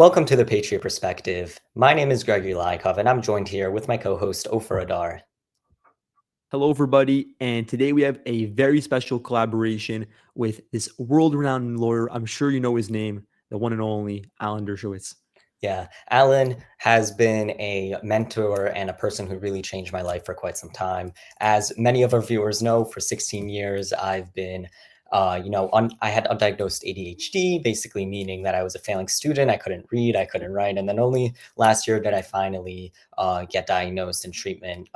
Welcome to the Patriot Perspective. My name is Gregory Lykov, and I'm joined here with my co-host Ofer Adar. Hello, everybody. And today we have a very special collaboration with this world-renowned lawyer. I'm sure you know his name, the one and only Alan Dershowitz. Yeah, Alan has been a mentor and a person who really changed my life for quite some time. As many of our viewers know, for 16 years, I've been I had undiagnosed ADHD, basically meaning that I was a failing student. I couldn't read, I couldn't write. And then only last year did I finally get diagnosed and treatment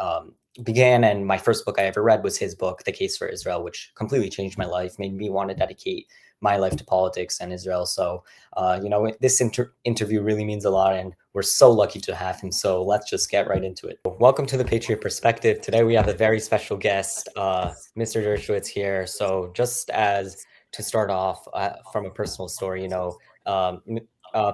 began. And my first book I ever read was his book, The Case for Israel, which completely changed my life, made me want to dedicate my life to politics and Israel. So, this interview really means a lot, and we're so lucky to have him. So let's just get right into it. Welcome to the Patriot Perspective. Today we have a very special guest, Mr. Dershowitz here. So just as to start off from a personal story,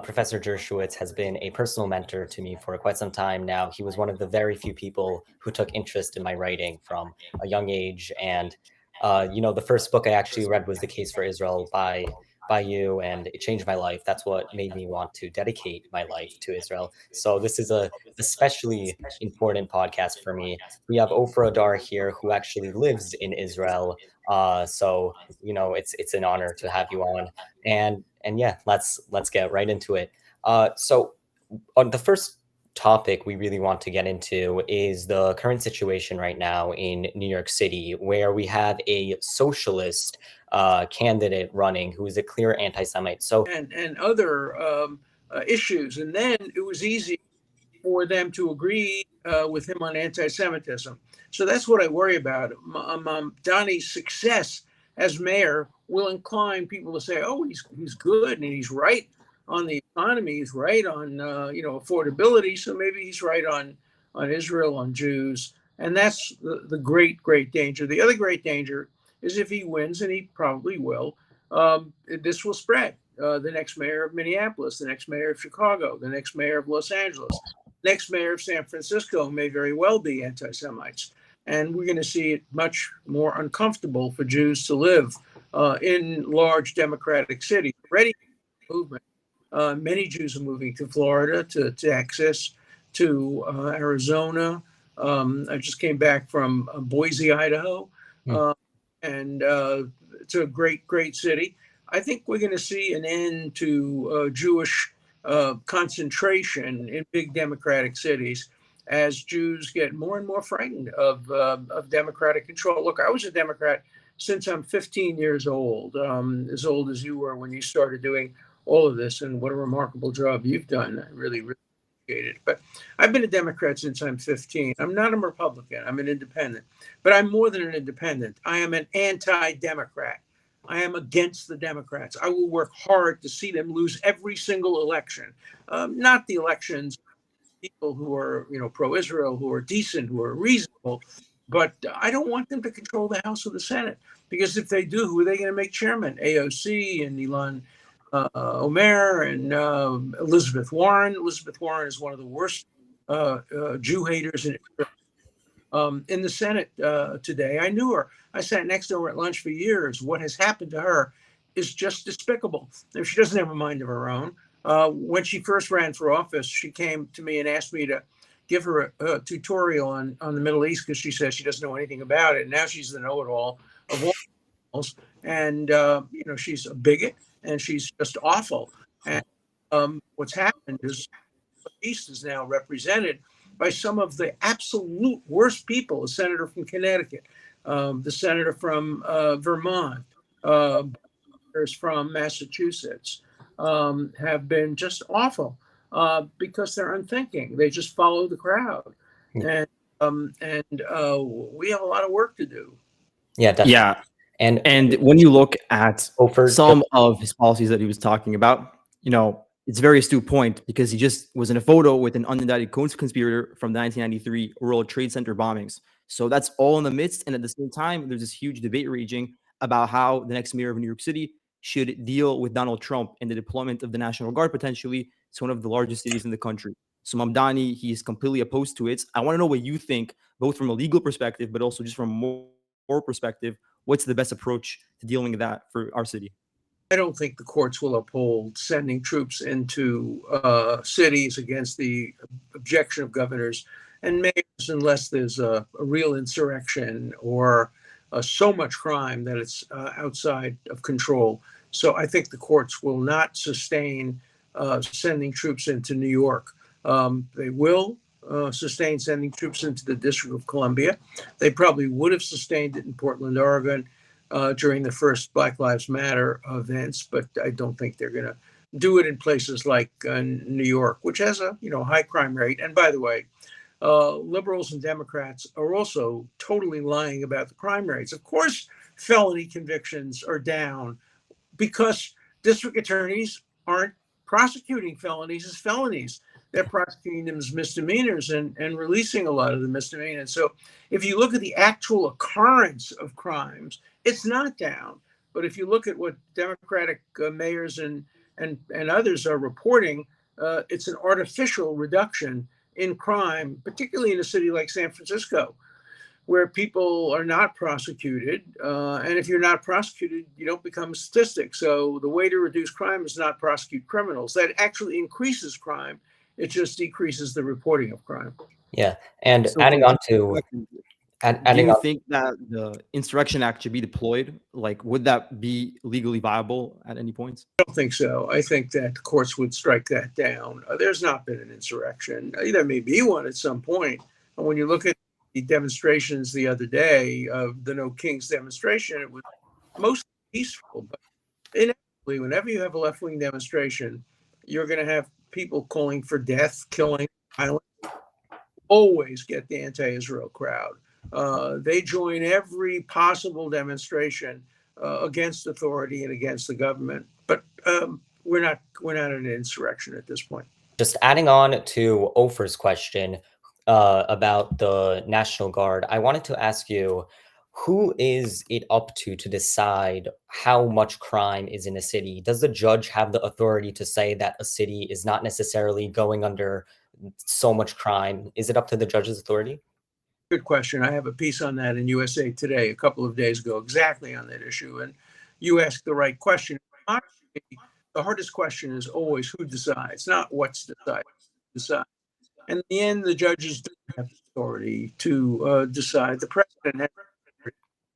Professor Dershowitz has been a personal mentor to me for quite some time now. He was one of the very few people who took interest in my writing from a young age. And the first book I actually read was The Case for Israel by you, and it changed my life. That's what made me want to dedicate my life to Israel. So this is a especially important podcast for me. We have Ofer Adar here, who actually lives in Israel. So it's an honor to have you on. And yeah, let's get right into it. So on the first topic we really want to get into is the current situation right now in New York City, where we have a socialist candidate running who is a clear anti-Semite. So and other issues, and then it was easy for them to agree with him on anti-Semitism. So that's what I worry about. Donnie's success as mayor will incline people to say, "Oh, he's good and he's right on the economy. He's right on affordability. So maybe he's right on Israel, on Jews." And that's the great danger. The other great danger is if he wins, and he probably will, this will spread. The next mayor of Minneapolis, the next mayor of Chicago, the next mayor of Los Angeles, next mayor of San Francisco may very well be anti-Semites. And we're going to see it much more uncomfortable for Jews to live in large democratic cities. Already movement. Many Jews are moving to Florida, to Texas, to Arizona. I just came back from Boise, Idaho, and it's a great city. I think we're going to see an end to Jewish concentration in big democratic cities as Jews get more and more frightened of democratic control. Look, I was a Democrat since I'm 15 years old as you were when you started doing all of this, and what a remarkable job you've done. I really appreciate it. But I've been a Democrat since I'm 15. I'm not a Republican. I'm an independent. But I'm more than an independent. I am an anti-Democrat. I am against the Democrats. I will work hard to see them lose every single election. Not the elections, people who are, pro-Israel, who are decent, who are reasonable. But I don't want them to control the House or the Senate, because if they do, who are they going to make chairman? AOC and Elon Omer and Elizabeth Warren. Elizabeth Warren is one of the worst Jew haters in the Senate today. I knew her. I sat next to her at lunch for years. What has happened to her is just despicable. If she doesn't have a mind of her own. When she first ran for office, she came to me and asked me to give her a tutorial on the Middle East, because she says she doesn't know anything about it. Now she's the know-it-all of all. And, she's a bigot, and she's just awful. And what's happened is the East is now represented by some of the absolute worst people: the senator from Connecticut, the senator from Vermont, from Massachusetts, have been just awful because they're unthinking. They just follow the crowd. And we have a lot of work to do. Yeah, definitely. Yeah. And when you look at some of his policies that he was talking about, it's a very astute point, because he just was in a photo with an unindicted conspirator from the 1993 World Trade Center bombings. So that's all in the midst. And at the same time, there's this huge debate raging about how the next mayor of New York City should deal with Donald Trump and the deployment of the National Guard potentially to one of the largest cities in the country. So Mamdani, he's completely opposed to it. I want to know what you think, both from a legal perspective, but also just from a moral perspective. What's the best approach to dealing with that for our city? I don't think the courts will uphold sending troops into cities against the objection of governors and mayors unless there's a real insurrection or so much crime that it's outside of control. So I think the courts will not sustain sending troops into New York. They will sustain sending troops into the District of Columbia. They probably would have sustained it in Portland, Oregon, during the first Black Lives Matter events, but I don't think they're going to do it in places like New York, which has a high crime rate. And by the way, liberals and Democrats are also totally lying about the crime rates. Of course, felony convictions are down because district attorneys aren't prosecuting felonies as felonies. They're prosecuting them as misdemeanors and releasing a lot of the misdemeanors. So if you look at the actual occurrence of crimes, it's not down. But if you look at what Democratic mayors and others are reporting, it's an artificial reduction in crime, particularly in a city like San Francisco, where people are not prosecuted. And if you're not prosecuted, you don't become a statistic. So the way to reduce crime is not prosecute criminals. That actually increases crime. It just decreases the reporting of crime. Yeah. And So adding on to do you think that the Insurrection Act should be deployed? Like, would that be legally viable at any point? I don't think so. I think that the courts would strike that down. There's not been an insurrection. There may be one at some point. And when you look at the demonstrations the other day of the No Kings demonstration, it was mostly peaceful. But inevitably, whenever you have a left-wing demonstration, you're going to have people calling for death, killing, violence. Always get the anti-Israel crowd. They join every possible demonstration against authority and against the government. But we're not in an insurrection at this point. Just adding on to Ofer's question about the National Guard, I wanted to ask you, who is it up to decide how much crime is in a city? Does the judge have the authority to say that a city is not necessarily going under so much crime? Is it up to the judge's authority? Good question. I have a piece on that in USA Today a couple of days ago, exactly on that issue. And you asked the right question. The hardest question is always who decides, not what's decided. And in the end, the judges do have the authority to decide. The president has,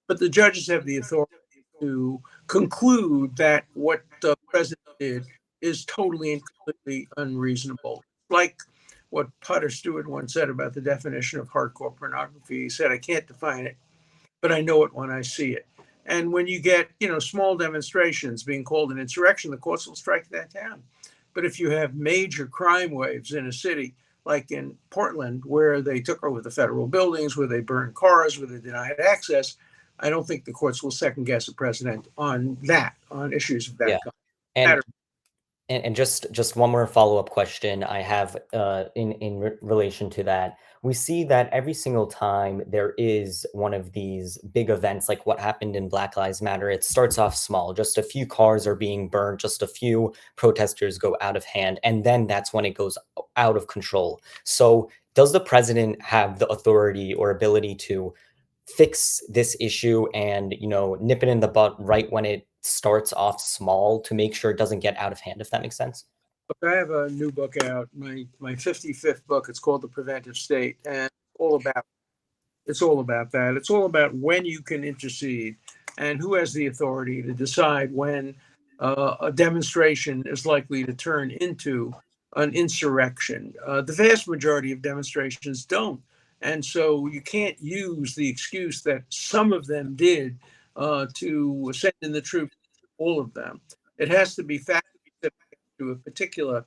but the judges have the authority to conclude that what the president did is totally and completely unreasonable. Like what Potter Stewart once said about the definition of hardcore pornography. He said, I can't define it, but I know it when I see it. And when you get, small demonstrations being called an insurrection, the courts will strike that down. But if you have major crime waves in a city, like in Portland, where they took over the federal buildings, where they burned cars, where they denied access, I don't think the courts will second guess the president on issues of that kind. And just one more follow-up question I have in relation to that. We see that every single time there is one of these big events, like what happened in Black Lives Matter, it starts off small. Just a few cars are being burned, just a few protesters go out of hand, and then that's when it goes out of control. So does the president have the authority or ability to fix this issue and, nip it in the butt right when it starts off small to make sure it doesn't get out of hand, if that makes sense? I have a new book out, my 55th book. It's called The Preventive State, and it's all about that. It's all about when you can intercede and who has the authority to decide when a demonstration is likely to turn into an insurrection. The vast majority of demonstrations don't. And so you can't use the excuse that some of them did to send in the troops, all of them. It has to be factually to a particular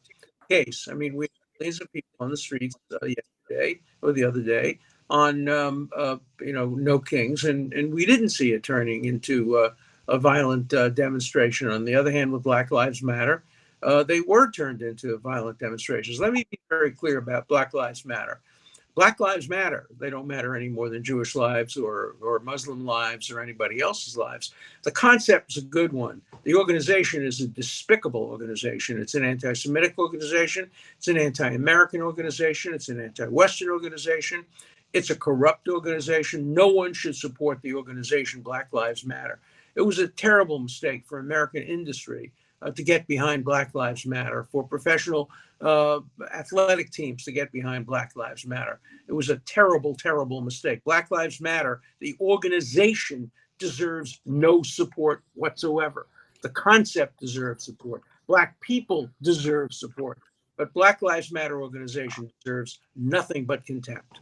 case. I mean, we had millions of people on the streets yesterday or the other day on, No Kings, and we didn't see it turning into a violent demonstration. On the other hand, with Black Lives Matter, they were turned into violent demonstrations. Let me be very clear about Black Lives Matter. Black lives matter. They don't matter any more than Jewish lives or Muslim lives or anybody else's lives. The concept is a good one. The organization is a despicable organization. It's an anti-Semitic organization. It's an anti-American organization. It's an anti-Western organization. It's a corrupt organization. No one should support the organization Black Lives Matter. It was a terrible mistake for American industry to get behind Black Lives Matter, for professional athletic teams to get behind Black Lives Matter. It was a terrible, terrible mistake. Black Lives Matter, the organization, deserves no support whatsoever. The concept deserves support. Black people deserve support. But Black Lives Matter organization deserves nothing but contempt.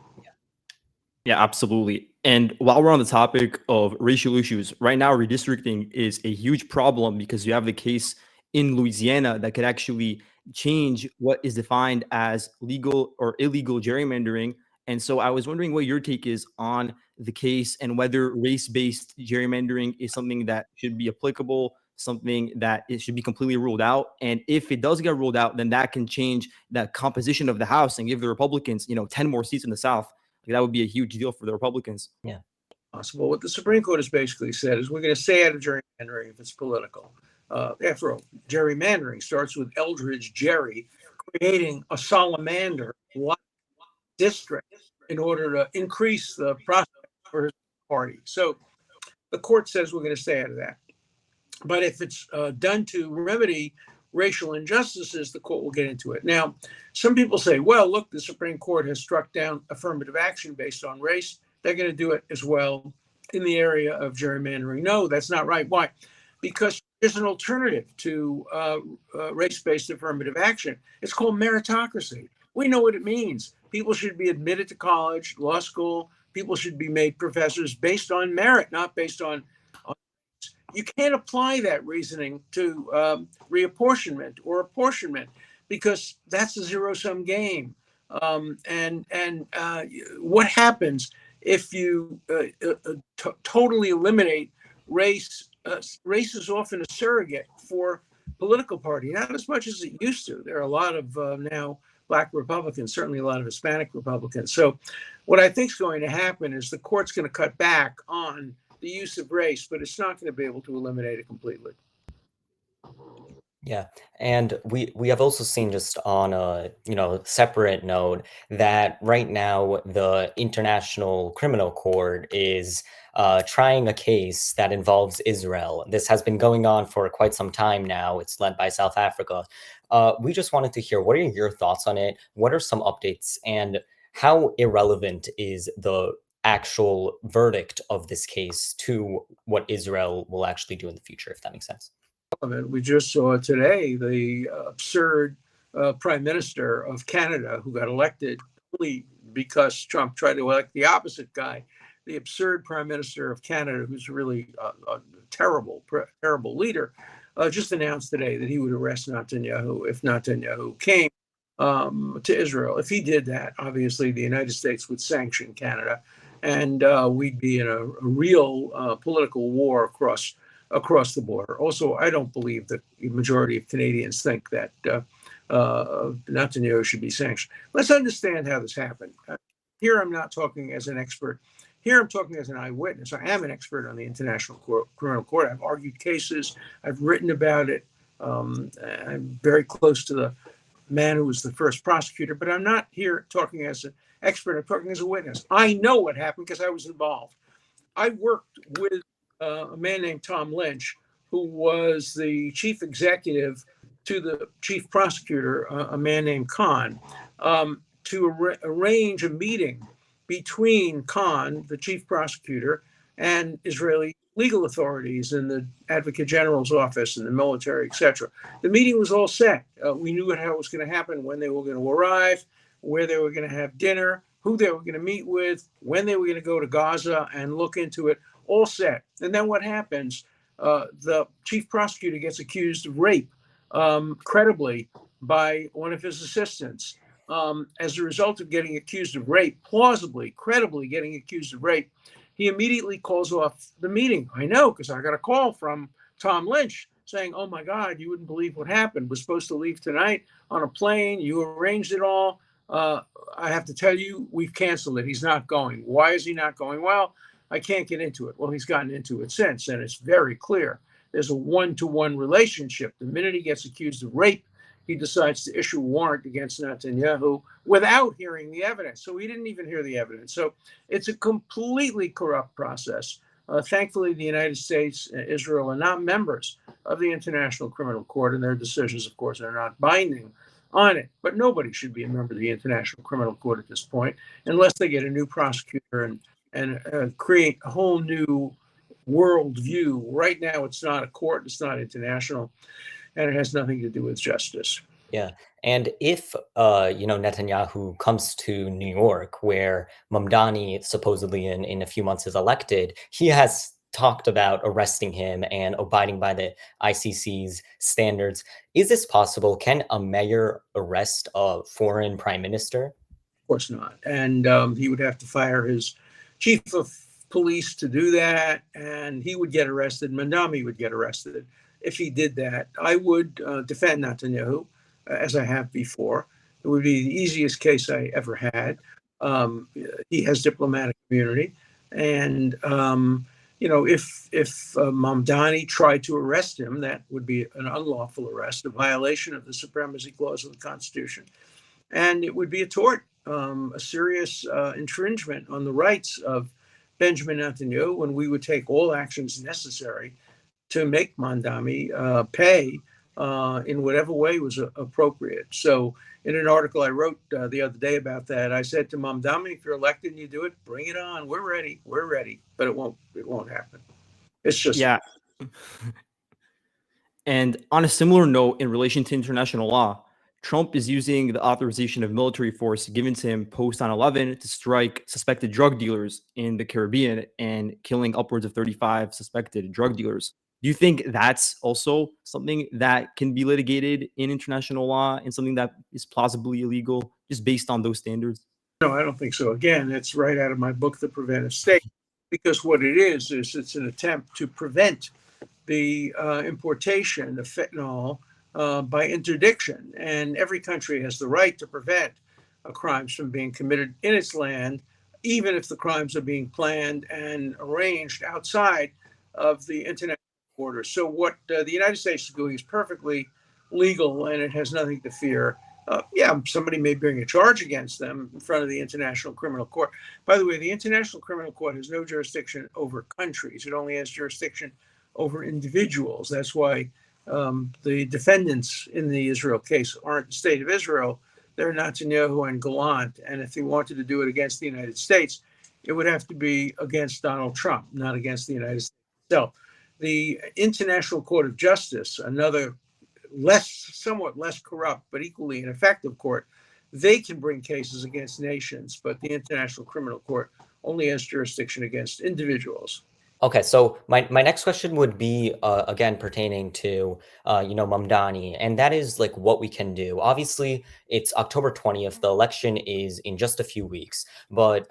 Yeah, absolutely. And while we're on the topic of racial issues, right now redistricting is a huge problem because you have the case in Louisiana that could actually change what is defined as legal or illegal gerrymandering. And so I was wondering what your take is on the case and whether race-based gerrymandering is something that should be applicable, something that it should be completely ruled out. And if it does get ruled out, then that can change the composition of the House and give the Republicans, 10 more seats in the South. That would be a huge deal for the Republicans. Yeah. Possible. What the Supreme Court has basically said is we're going to stay out of gerrymandering if it's political. After all, gerrymandering starts with Eldridge Gerry creating a salamander district in order to increase the prospect for his party. So the court says we're going to stay out of that. But if it's done to remedy racial injustices, the court will get into it. Now, some people say, well, look, the Supreme Court has struck down affirmative action based on race. They're going to do it as well in the area of gerrymandering. No, that's not right. Why? Because there's an alternative to race-based affirmative action. It's called meritocracy. We know what it means. People should be admitted to college, law school. People should be made professors based on merit, not based on. You can't apply that reasoning to reapportionment or apportionment because that's a zero-sum game. And what happens if you totally eliminate race? Race is often a surrogate for political party, not as much as it used to. There are a lot of now Black Republicans, certainly a lot of Hispanic Republicans. So what I think is going to happen is the court's going to cut back on the use of race, but it's not going to be able to eliminate it completely. Yeah, and we have also seen, just on a separate note, that right now the International Criminal Court is trying a case that involves Israel. This has been going on for quite some time now. It's led by South Africa. We just wanted to hear, what are your thoughts on it? What are some updates, and how irrelevant is the actual verdict of this case to what Israel will actually do in the future, if that makes sense? We just saw today the absurd Prime Minister of Canada, who got elected only because Trump tried to elect the opposite guy. The absurd Prime Minister of Canada, who's really a terrible leader, just announced today that he would arrest Netanyahu if Netanyahu came to Israel. If he did that, obviously the United States would sanction Canada, and we'd be in a real political war across the border. Also, I don't believe that the majority of Canadians think that Netanyahu should be sanctioned. Let's understand how this happened. Here I'm not talking as an expert. Here I'm talking as an eyewitness. I am an expert on the International Criminal Court. I've argued cases. I've written about it. I'm very close to the man who was the first prosecutor, but I'm not here talking as an expert. I'm talking as a witness. I know what happened because I was involved. I worked with a man named Tom Lynch, who was the chief executive to the chief prosecutor, a man named Khan, to arrange a meeting between Khan, the chief prosecutor, and Israeli legal authorities in the Advocate General's office and the military, etc. The meeting was all set. We knew how it was going to happen, when they were going to arrive, where they were going to have dinner, who they were going to meet with, when they were going to go to Gaza and look into it, all set. And then what happens? The chief prosecutor gets accused of rape, credibly, by one of his assistants. As a result of getting accused of rape, plausibly, credibly getting accused of rape, he immediately calls off the meeting. I know, because I got a call from Tom Lynch saying, oh my God, you wouldn't believe what happened. We're supposed to leave tonight on a plane. You arranged it all. I have to tell you, we've canceled it. He's not going. Why is he not going? Well, I can't get into it. Well, he's gotten into it since, and it's very clear. There's a one-to-one relationship. The minute he gets accused of rape, he decides to issue a warrant against Netanyahu without hearing the evidence. So he didn't even hear the evidence. So it's a completely corrupt process. Thankfully, the United States and Israel are not members of the International Criminal Court, and their decisions, of course, are not binding on it. But nobody should be a member of the International Criminal Court at this point, unless they get a new prosecutor and create a whole new world view. Right now, it's not a court, it's not international, and it has nothing to do with justice. Yeah. And if, Netanyahu comes to New York, where Mamdani supposedly in a few months is elected, he has talked about arresting him and abiding by the ICC's standards. Is this possible? Can a mayor arrest a foreign prime minister? Of course not. And he would have to fire his chief of police to do that, and he would get arrested. Mamdani would get arrested if he did that. I would defend Netanyahu, as I have before. It would be the easiest case I ever had. He has diplomatic immunity, and if Mamdani tried to arrest him, that would be an unlawful arrest, a violation of the Supremacy Clause of the Constitution, and it would be a tort, a serious infringement on the rights of Benjamin Netanyahu, when we would take all actions necessary to make Mamdani pay in whatever way was appropriate. So in an article I wrote the other day about that, I said to Mamdani, if you're elected and you do it, bring it on. We're ready. We're ready. But it won't happen. It's just... Yeah. And on a similar note, in relation to international law, Trump is using the authorization of military force given to him post 9/11 to strike suspected drug dealers in the Caribbean and killing upwards of 35 suspected drug dealers. Do you think that's also something that can be litigated in international law and something that is plausibly illegal just based on those standards? No, I don't think so. Again, it's right out of my book, The Preventive State, because what it is it's an attempt to prevent the importation of fentanyl by interdiction. And every country has the right to prevent crimes from being committed in its land, even if the crimes are being planned and arranged outside of the international border. So what the United States is doing is perfectly legal, and it has nothing to fear. Somebody may bring a charge against them in front of the International Criminal Court. By the way, the International Criminal Court has no jurisdiction over countries. It only has jurisdiction over individuals. That's why the defendants in the Israel case aren't the state of Israel. They're Netanyahu and Gallant. And if they wanted to do it against the United States, it would have to be against Donald Trump, not against the United States itself. The International Court of Justice, another somewhat less corrupt, but equally an effective court, they can bring cases against nations, but the International Criminal Court only has jurisdiction against individuals. Okay, so my next question would be again pertaining to Mamdani, and that is like what we can do. Obviously, it's October 20th. The election is in just a few weeks. But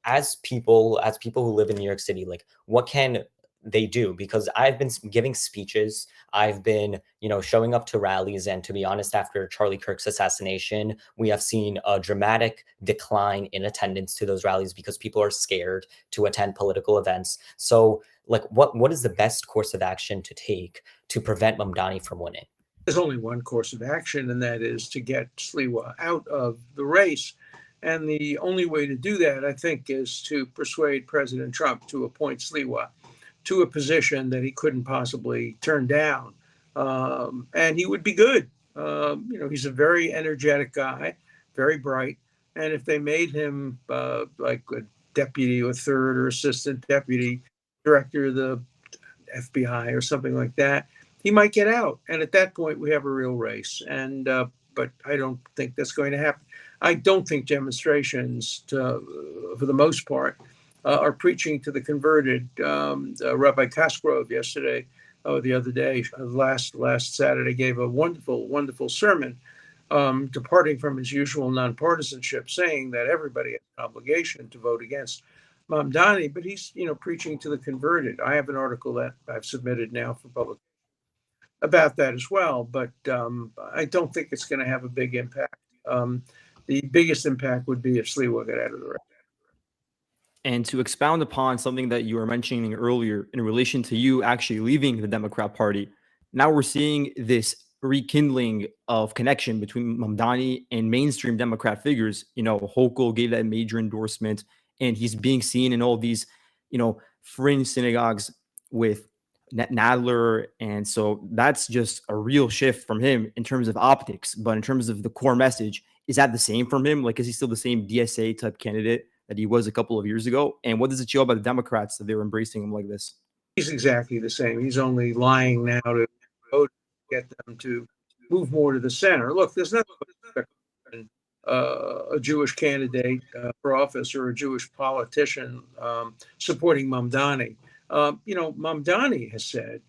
as people who live in New York City, like what can they do? Because I've been giving speeches, I've been, showing up to rallies, and to be honest, after Charlie Kirk's assassination, we have seen a dramatic decline in attendance to those rallies because people are scared to attend political events. So, like, what is the best course of action to take to prevent Mamdani from winning? There's only one course of action, and that is to get Sliwa out of the race. And the only way to do that, I think, is to persuade President Trump to appoint Sliwa to a position that he couldn't possibly turn down. And he would be good. He's a very energetic guy, very bright. And if they made him like a deputy or third or assistant deputy director of the FBI or something like that, he might get out. And at that point, we have a real race. And but I don't think that's going to happen. I don't think demonstrations, for the most part, are preaching to the converted. Rabbi Cosgrove yesterday, the other day, last Saturday, gave a wonderful sermon, departing from his usual nonpartisanship, saying that everybody has an obligation to vote against Mamdani, but he's preaching to the converted. I have an article that I've submitted now for publication about that as well, but I don't think it's going to have a big impact. The biggest impact would be if Sliwa got out of the race. And to expound upon something that you were mentioning earlier in relation to you actually leaving the Democrat Party, now we're seeing this rekindling of connection between Mamdani and mainstream Democrat figures. Hochul gave that major endorsement, and he's being seen in all these, fringe synagogues with Nadler, and so that's just a real shift from him in terms of optics. But in terms of the core message, is that the same from him? Like, is he still the same DSA type candidate that he was a couple of years ago? And what does it show about the Democrats that they're embracing him like this? He's exactly the same. He's only lying now to vote, get them to move more to the center. Look, there's nothing a Jewish candidate for office or a Jewish politician supporting Mamdani. Mamdani has said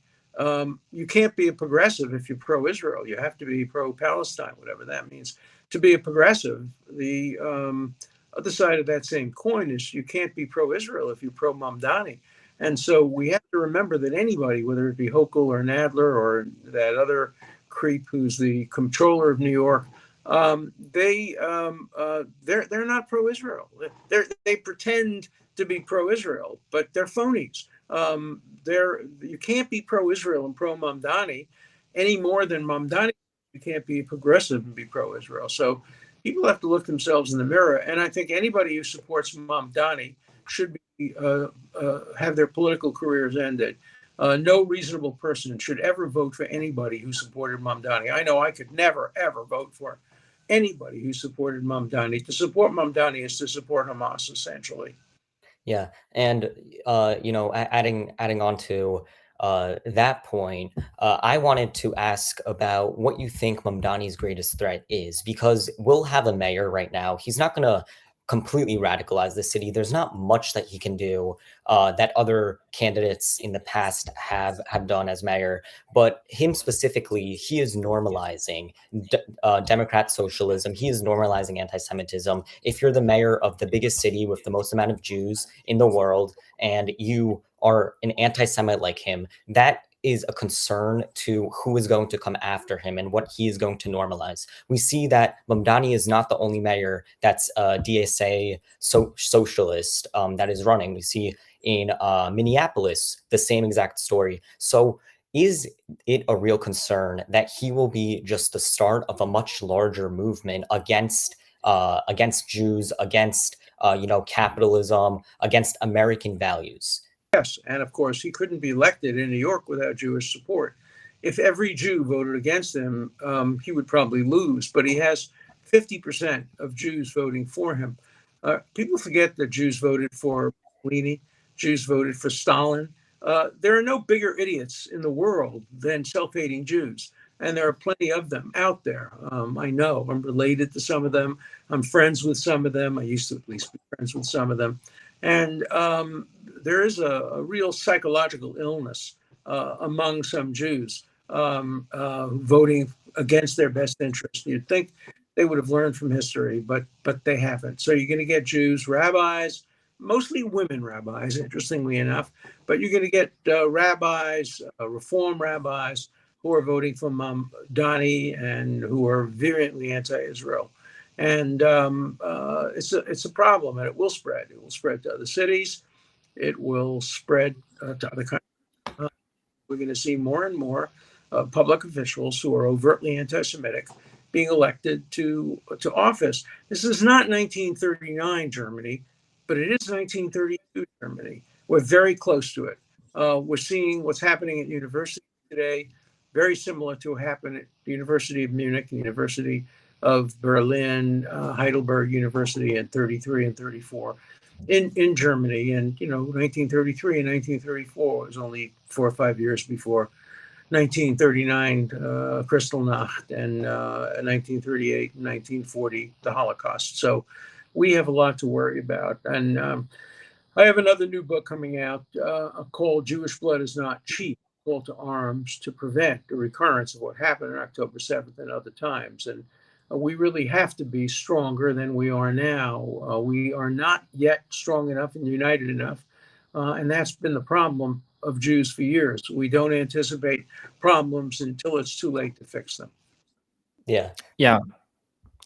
you can't be a progressive if you're pro-Israel. You have to be pro-Palestine, whatever that means. To be a progressive, the other side of that same coin is you can't be pro-Israel if you're pro-Mamdani. And so we have to remember that anybody, whether it be Hochul or Nadler or that other creep who's the comptroller of New York, they're not pro-Israel. They pretend to be pro-Israel, but they're phonies. You can't be pro-Israel and pro-Mamdani any more than Mamdani. You can't be progressive and be pro-Israel. So people have to look themselves in the mirror. And I think anybody who supports Mamdani should be have their political careers ended. No reasonable person should ever vote for anybody who supported Mamdani. I know I could never, ever vote for anybody who supported Mamdani. To support Mamdani is to support Hamas, essentially. Yeah, and adding on to that point, I wanted to ask about what you think Mamdani's greatest threat is, because we'll have a mayor right now. He's not going to completely radicalize the city. There's not much that he can do that other candidates in the past have done as mayor. But him specifically, he is normalizing Democrat socialism. He is normalizing anti-Semitism. If you're the mayor of the biggest city with the most amount of Jews in the world, and you are an anti-Semite like him, that is a concern to who is going to come after him and what he is going to normalize. We see that Mamdani is not the only mayor that's a DSA socialist that is running. We see in Minneapolis the same exact story. So is it a real concern that he will be just the start of a much larger movement against Jews, against capitalism, against American values? Yes, and of course, he couldn't be elected in New York without Jewish support. If every Jew voted against him, he would probably lose, but he has 50% of Jews voting for him. People forget that Jews voted for Mussolini, Jews voted for Stalin. There are no bigger idiots in the world than self-hating Jews, and there are plenty of them out there. I know, I'm related to some of them. I'm friends with some of them. I used to at least be friends with some of them. And there is a real psychological illness among some Jews voting against their best interest. You'd think they would have learned from history, but they haven't. So you're going to get Jews, rabbis, mostly women rabbis, interestingly enough, but you're going to get rabbis, reform rabbis, who are voting for Mamdani and who are virulently anti-Israel. And it's a problem, and it will spread. It will spread to other cities. It will spread to other countries. We're going to see more and more public officials who are overtly anti-Semitic being elected to office. This is not 1939 Germany, but it is 1932 Germany. We're very close to it. We're seeing what's happening at universities today, very similar to what happened at the University of Munich, the University of Berlin, Heidelberg University in 33 and 34 in Germany. And, 1933 and 1934 was only 4 or 5 years before 1939 Kristallnacht, and 1938 and 1940 the Holocaust. So we have a lot to worry about. And I have another new book coming out called Jewish Blood is Not Cheap, Call to Arms to Prevent the Recurrence of what happened on October 7th and other times. And we really have to be stronger than we are now. We are not yet strong enough and united enough. And that's been the problem of Jews for years. We don't anticipate problems until it's too late to fix them. Yeah.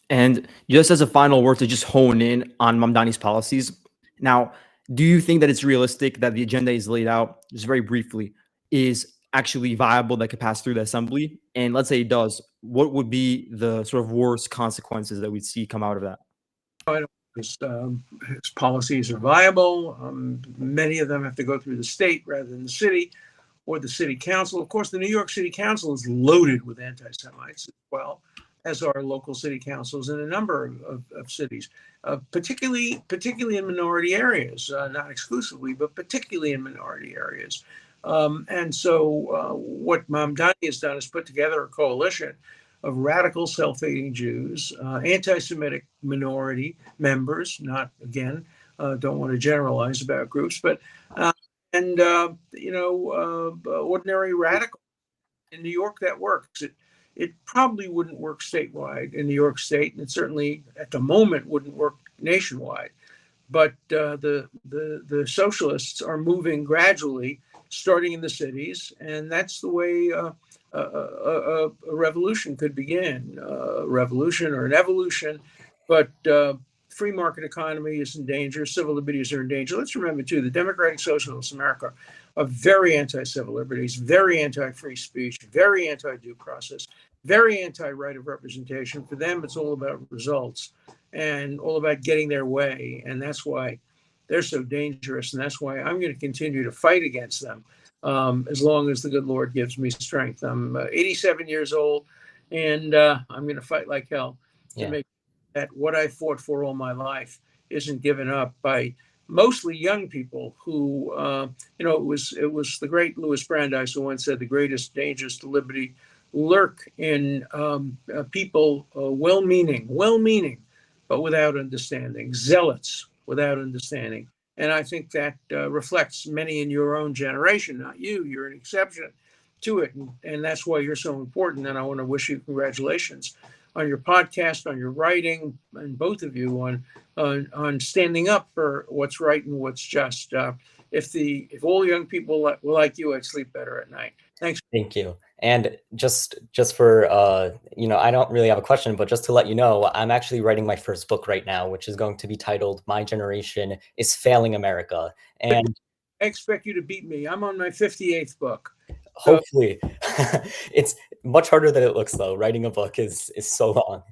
And just as a final word to just hone in on Mamdani's policies. Now, do you think that it's realistic that the agenda is laid out, just very briefly, is actually viable, that could pass through the assembly? And let's say it does, what would be the sort of worst consequences that we'd see come out of that? I don't because his policies are viable. Many of them have to go through the state rather than the city or the city council. Of course, the New York City Council is loaded with anti-Semites as well, as are local city councils in a number of cities, particularly in minority areas, not exclusively, but particularly in minority areas. And so what Mamdani has done is put together a coalition of radical self-hating Jews, anti-Semitic minority members, not, again, don't want to generalize about groups, but, ordinary radical. In New York, that works. It probably wouldn't work statewide in New York State, and it certainly, at the moment, wouldn't work nationwide. But the socialists are moving gradually, starting in the cities, and that's the way a revolution could begin. A revolution or an evolution, but free market economy is in danger. Civil liberties are in danger. Let's remember, too, the Democratic Socialists in America are very anti-civil liberties, very anti-free speech, very anti-due process, very anti-right of representation. For them, it's all about results and all about getting their way. And that's why they're so dangerous. And that's why I'm going to continue to fight against them as long as the good Lord gives me strength. I'm 87 years old, and I'm going to fight like hell to make that what I fought for all my life isn't given up by mostly young people who, it was the great Louis Brandeis who once said the greatest dangers to liberty lurk in people well-meaning, but without understanding, zealots without understanding. And I think that reflects many in your own generation, not you. You're an exception to it. And that's why you're so important. And I want to wish you congratulations on your podcast, on your writing, and both of you on standing up for what's right and what's just. If all young people were like you, I'd sleep better at night. Thanks. Thank you. And just for, I don't really have a question, but just to let you know, I'm actually writing my first book right now, which is going to be titled My Generation is Failing America. And I expect you to beat me. I'm on my 58th book. Hopefully. It's much harder than it looks, though. Writing a book is so long.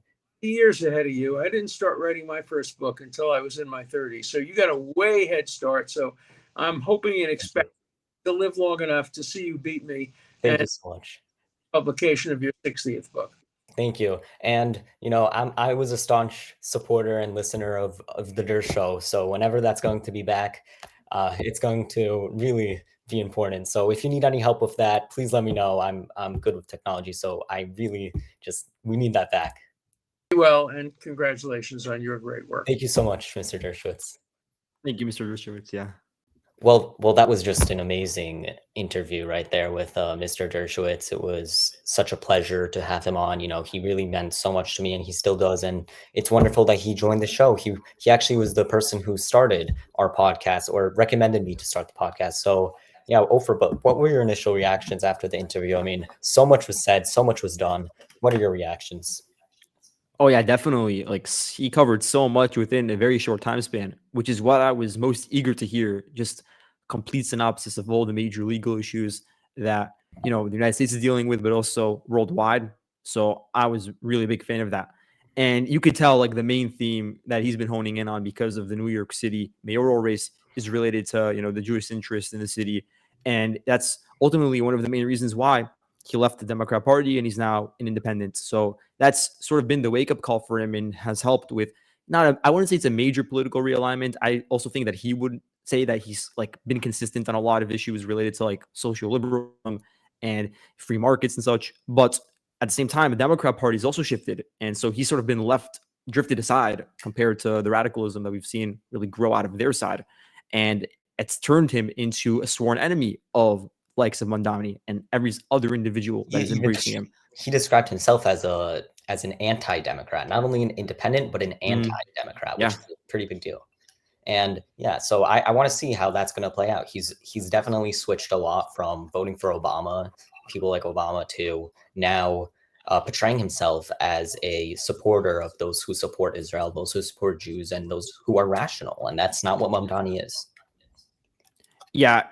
Years ahead of you. I didn't start writing my first book until I was in my 30s. So you got a way head start. So I'm hoping and expecting to live long enough to see you beat me. Thank you so much. Publication of your 60th book. Thank you. And, I was a staunch supporter and listener of the Dersh Show. So whenever that's going to be back, it's going to really be important. So if you need any help with that, please let me know. I'm good with technology. So I really we need that back. Well, and congratulations on your great work. Thank you so much, Mr. Dershowitz. Thank you, Mr. Dershowitz. Yeah. Well, that was just an amazing interview right there with Mr. Dershowitz. It was such a pleasure to have him on. He really meant so much to me, and he still does. And it's wonderful that he joined the show. He actually was the person who started our podcast or recommended me to start the podcast. So yeah, Ofer, but what were your initial reactions after the interview? I mean, so much was said, so much was done. What are your reactions? Oh yeah, definitely. Like, he covered so much within a very short time span, which is what I was most eager to hear. Just complete synopsis of all the major legal issues that, the United States is dealing with, but also worldwide. So I was really a big fan of that. And you could tell, like, the main theme that he's been honing in on because of the New York City mayoral race is related to, the Jewish interest in the city. And that's ultimately one of the main reasons why he left the Democrat Party and he's now an independent. So that's sort of been the wake-up call for him and has helped with I wouldn't say it's a major political realignment. I also think that he would say that he's been consistent on a lot of issues related to social liberalism and free markets and such. But at the same time, the Democrat Party's also shifted. And so he's sort of been drifted aside compared to the radicalism that we've seen really grow out of their side. And it's turned him into a sworn enemy of likes of Mamdani and every other individual that is embracing him. He described himself as an anti-Democrat, not only an independent, but an anti-Democrat, which is a pretty big deal. And yeah, so I want to see how that's going to play out. He's definitely switched a lot from voting for Obama, people like Obama, to now portraying himself as a supporter of those who support Israel, those who support Jews, and those who are rational. And that's not what Mamdani is. Yeah,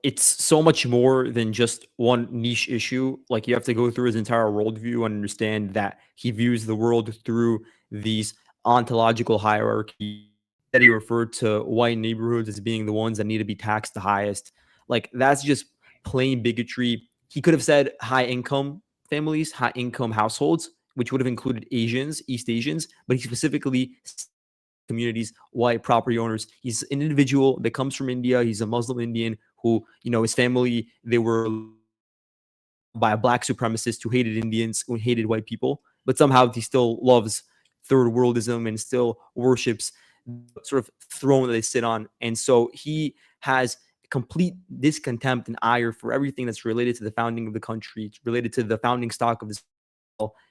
it's so much more than just one niche issue. You have to go through his entire worldview and understand that he views the world through these ontological hierarchy, that he referred to white neighborhoods as being the ones that need to be taxed the highest. Like, that's just plain bigotry. He could have said high income families, high income households, which would have included Asians, East Asians, but he specifically communities, white property owners. He's an individual that comes from India. He's a Muslim Indian who, his family, they were by a black supremacist who hated Indians, who hated white people, but somehow he still loves third worldism and still worships the sort of throne that they sit on. And so he has complete discontempt and ire for everything that's related to the founding of the country, related to the founding stock of this.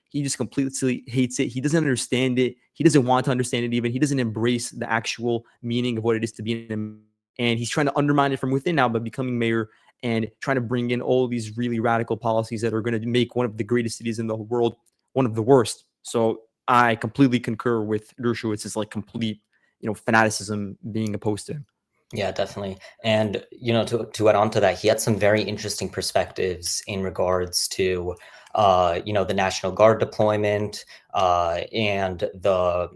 He just completely hates it. He doesn't understand it. He doesn't want to understand it even. He doesn't embrace the actual meaning of what it is to be an, and he's trying to undermine it from within now by becoming mayor and trying to bring in all these really radical policies that are going to make one of the greatest cities in the world one of the worst. So I completely concur with Dershowitz's like complete, fanaticism being opposed to him. Yeah, definitely. And, to add on to that, he had some very interesting perspectives in regards to, the National Guard deployment and the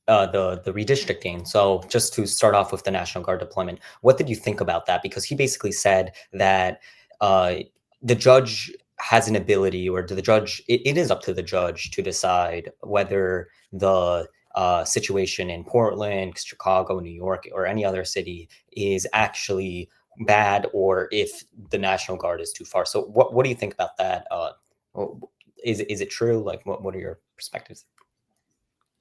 redistricting. So just to start off with the National Guard deployment, what did you think about that? Because he basically said that the judge has an ability, or the judge, it is up to the judge to decide whether the situation in Portland, Chicago, New York, or any other city is actually bad, or if the National Guard is too far. So what do you think about that? Is it true? Like, what are your perspectives?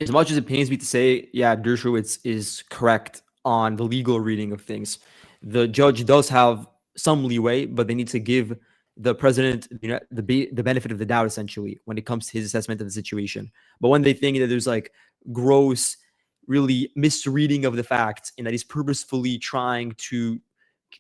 As much as it pains me to say, yeah, Dershowitz is correct on the legal reading of things. The judge does have some leeway, but they need to give the president the benefit of the doubt, essentially, when it comes to his assessment of the situation. But when they think that there's like gross, really misreading of the facts and that he's purposefully trying to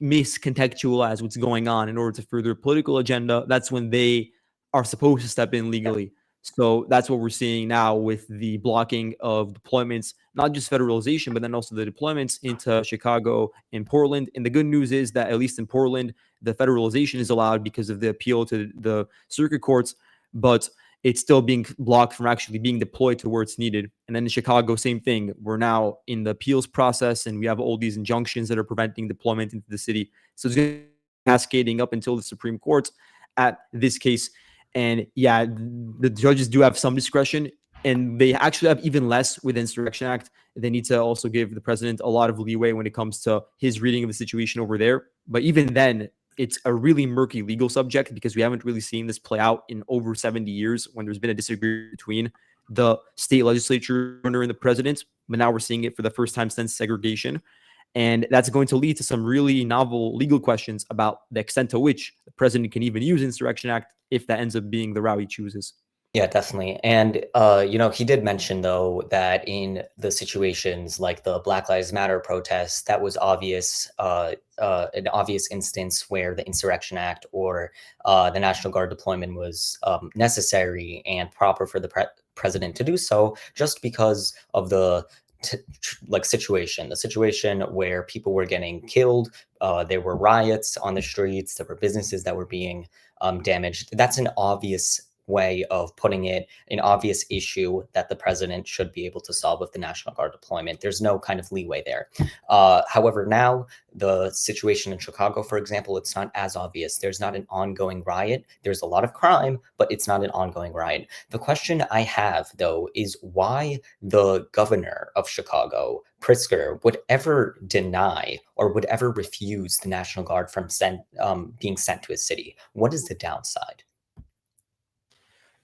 miscontextualize what's going on in order to further a political agenda, that's when they are supposed to step in legally. So that's what we're seeing now with the blocking of deployments, not just federalization, but then also the deployments into Chicago and Portland. And the good news is that at least in Portland, the federalization is allowed because of the appeal to the circuit courts, but it's still being blocked from actually being deployed to where it's needed. And then in Chicago, same thing. We're now in the appeals process, and we have all these injunctions that are preventing deployment into the city. So it's going to be cascading up until the Supreme Court at this case. And yeah, the judges do have some discretion, and they actually have even less with the Insurrection Act. They need to also give the president a lot of leeway when it comes to his reading of the situation over there. But even then, it's a really murky legal subject because we haven't really seen this play out in over 70 years when there's been a disagreement between the state legislature and the president. But now we're seeing it for the first time since segregation. And that's going to lead to some really novel legal questions about the extent to which the president can even use Insurrection Act if that ends up being the route he chooses. Yeah, definitely. And, he did mention, though, that in the situations like the Black Lives Matter protests, that was obvious, an obvious instance where the Insurrection Act or the National Guard deployment was necessary and proper for the president to do so, just because of the situation where people were getting killed. There were riots on the streets. There were businesses that were being damaged. That's an obvious way of putting it, an obvious issue that the president should be able to solve with the National Guard deployment. There's no kind of leeway there. However, now the situation in Chicago, for example, it's not as obvious. There's not an ongoing riot. There's a lot of crime, but it's not an ongoing riot. The question I have, though, is why the governor of Chicago, Pritzker, would ever deny or would ever refuse the National Guard from being sent to his city. What is the downside?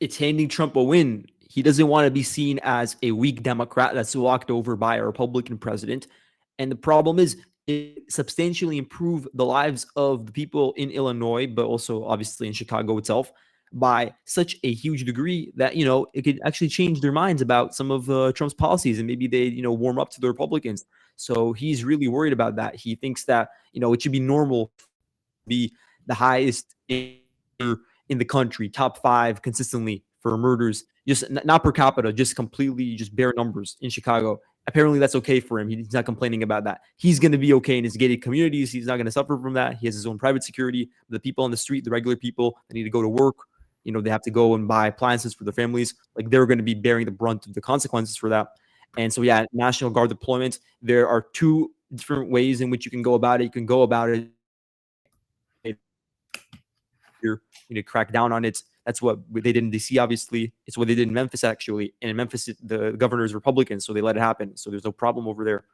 It's handing Trump a win. He doesn't want to be seen as a weak Democrat that's walked over by a Republican president. And the problem is it substantially improve the lives of the people in Illinois, but also obviously in Chicago itself by such a huge degree that, it could actually change their minds about some of Trump's policies, and maybe they, warm up to the Republicans. So he's really worried about that. He thinks that, it should be normal to be the highest in the country, top 5 consistently for murders, just not per capita, just completely just bare numbers in Chicago. Apparently that's okay for him. He's not complaining about that. He's going to be okay in his gated communities. He's not going to suffer from that. He has his own private security. The people on the street, the regular people that need to go to work, they have to go and buy appliances for their families. Like, they're going to be bearing the brunt of the consequences for that. And so, yeah, National Guard deployment, there are two different ways in which you can go about it. You can go about it, crack down on it. That's what they did in DC, obviously. It's what they did in Memphis, actually. And in Memphis, the governor is Republican, so they let it happen. So there's no problem over there.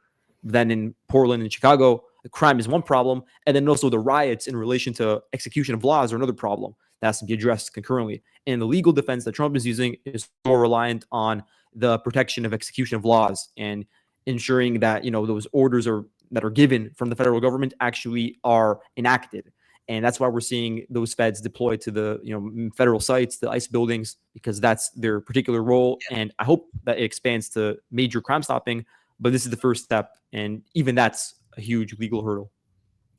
Then in Portland and Chicago, the crime is one problem. And then also the riots in relation to execution of laws are another problem that has to be addressed concurrently. And the legal defense that Trump is using is more reliant on the protection of execution of laws and ensuring that, those orders that are given from the federal government actually are enacted. And that's why we're seeing those feds deployed to the federal sites, the ICE buildings, because that's their particular role. And I hope that it expands to major crime stopping. But this is the first step. And even that's a huge legal hurdle.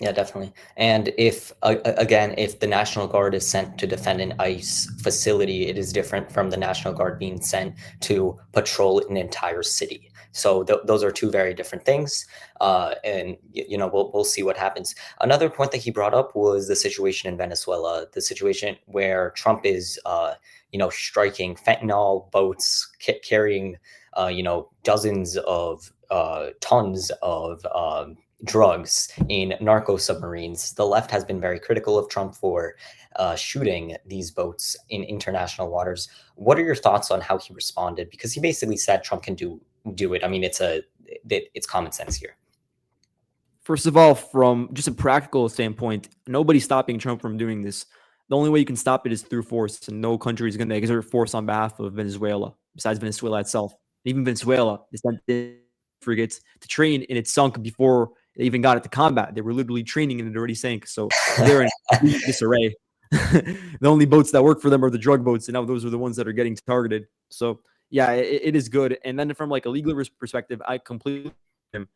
Yeah, definitely. And if the National Guard is sent to defend an ICE facility, it is different from the National Guard being sent to patrol an entire city. So those are two very different things. And we'll see what happens. Another point that he brought up was the situation in Venezuela, the situation where Trump is, striking fentanyl boats carrying, dozens of tons of drugs in narco submarines. The left has been very critical of Trump for shooting these boats in international waters. What are your thoughts on how he responded? Because he basically said Trump can do it. I mean, it's common sense here. First of all, from just a practical standpoint, nobody's stopping Trump from doing this. The only way you can stop it is through force, and no country is going to exert force on behalf of Venezuela, besides Venezuela itself. Even Venezuela, they sent frigates to train, and it sunk before they even got it to combat. They were literally training, and it already sank. So they're in disarray. The only boats that work for them are the drug boats, and now those are the ones that are getting targeted. So yeah, it is good. And then from like a legal perspective, I completely agree.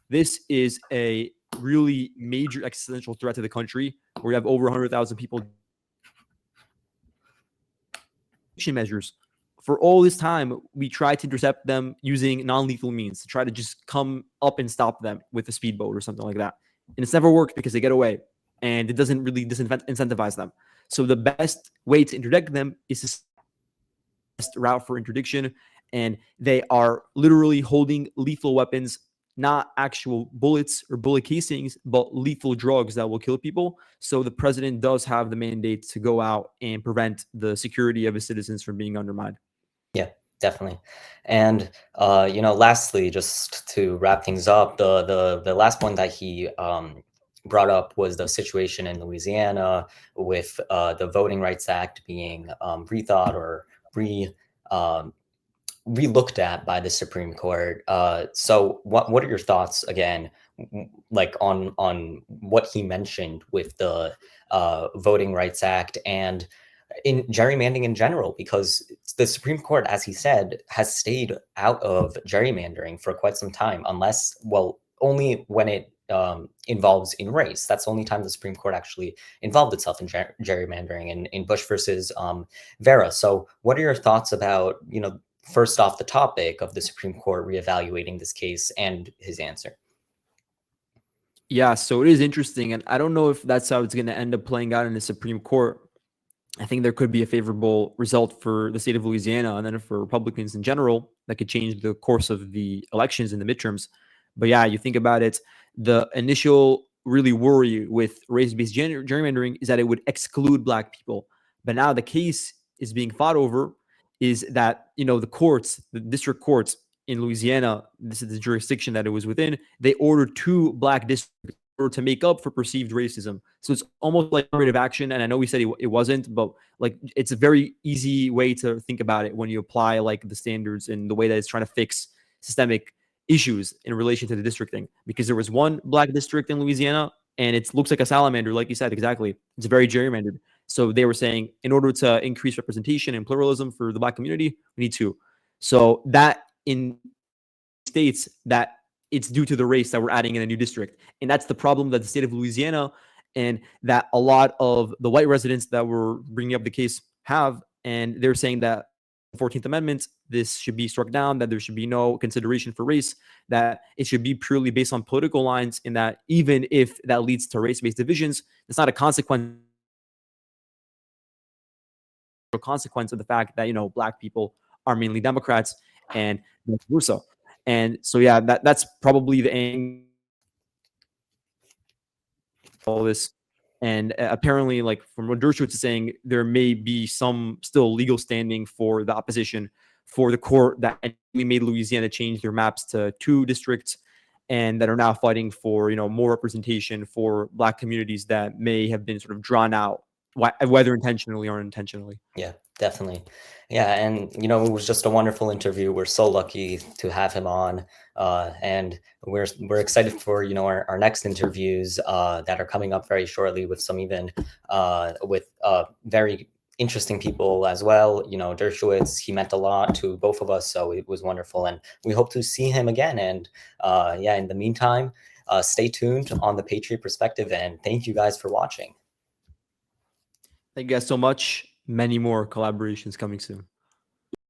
This is a really major existential threat to the country, where you have over 100,000 people. Measures. For all this time, we tried to intercept them using non-lethal means to try to just come up and stop them with a speedboat or something like that. And it's never worked because they get away, and it doesn't really disincentivize them. So the best way to interdict them is the best route for interdiction, and they are literally holding lethal weapons, not actual bullets or bullet casings, but lethal drugs that will kill people. So the president does have the mandate to go out and prevent the security of his citizens from being undermined. Yeah, definitely. And lastly, just to wrap things up, the last one that he brought up was the situation in Louisiana with the Voting Rights Act being rethought or relooked at by the Supreme Court. So what are your thoughts again, like on what he mentioned with the Voting Rights Act and in gerrymandering in general? Because the Supreme Court, as he said, has stayed out of gerrymandering for quite some time, only when it involves in race. That's the only time the Supreme Court actually involved itself in gerrymandering in Bush versus Vera. So what are your thoughts about, first off, the topic of the Supreme Court reevaluating this case and his answer? Yeah, so it is interesting. And I don't know if that's how it's going to end up playing out in the Supreme Court. I think there could be a favorable result for the state of Louisiana and then for Republicans in general that could change the course of the elections in the midterms. But yeah, you think about it, the initial really worry with race-based gerrymandering is that it would exclude Black people. But now the case is being fought over is that, the district courts in Louisiana, this is the jurisdiction that it was within, they ordered 2 Black districts to make up for perceived racism. So it's almost like affirmative action. And I know we said it wasn't, but like it's a very easy way to think about it when you apply like the standards and the way that it's trying to fix systemic issues in relation to the districting. Because there was one Black district in Louisiana and it looks like a salamander, like you said, exactly. It's very gerrymandered. So they were saying in order to increase representation and pluralism for the Black community, we need 2. So that in states that it's due to the race that we're adding in a new district. And that's the problem that the state of Louisiana and that a lot of the white residents that were bringing up the case have. And they're saying that the 14th Amendment, this should be struck down, that there should be no consideration for race, that it should be purely based on political lines, and that even if that leads to race-based divisions, it's not a consequence consequence of the fact that, Black people are mainly Democrats and vice versa. And so, yeah, that's probably the angle of all this. And apparently, like from what Dershowitz is saying, there may be some still legal standing for the opposition for the court that we made Louisiana change their maps to 2 districts, and that are now fighting for, more representation for Black communities that may have been sort of drawn out, whether intentionally or unintentionally. Yeah, definitely. Yeah, and it was just a wonderful interview. We're so lucky to have him on, and we're excited for our next interviews that are coming up very shortly with some even with very interesting people as well. Dershowitz, he meant a lot to both of us, so it was wonderful, and we hope to see him again. And yeah, in the meantime, stay tuned on the Patriot Perspective, and thank you guys for watching. Thank you guys so much. Many more collaborations coming soon.